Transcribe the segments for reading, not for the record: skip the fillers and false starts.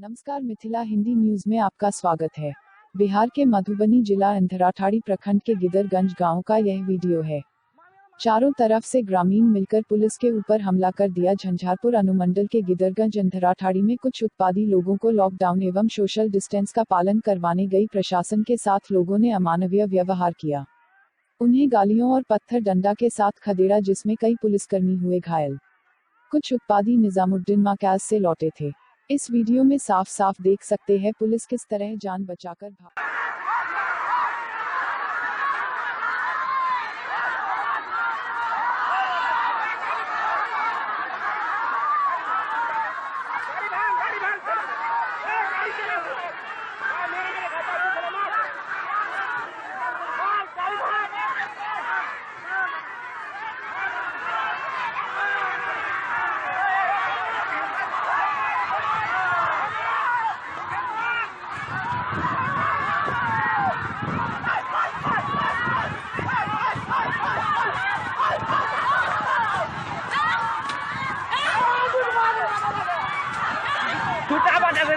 नमस्कार, मिथिला हिंदी न्यूज में आपका स्वागत है। बिहार के मधुबनी जिला अंधराठाड़ी प्रखंड के गिदरगंज गांव का यह वीडियो है। चारों तरफ से ग्रामीण मिलकर पुलिस के ऊपर हमला कर दिया। झंझारपुर अनुमंडल के गिदरगंज अंधराठाड़ी में कुछ उत्पादी लोगों को लॉकडाउन एवं सोशल डिस्टेंस का पालन करवाने गई प्रशासन के साथ लोगों ने अमानवीय व्यवहार किया। उन्हें गालियों और पत्थर डंडा के साथ खदेड़ा, जिसमें कई पुलिसकर्मी हुए घायल। कुछ उत्पादी निजामुद्दीन मरकज से लौटे थे। इस वीडियो में साफ साफ देख सकते हैं पुलिस किस तरह जान बचाकर भाग। छूटा बाजार से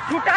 छूटा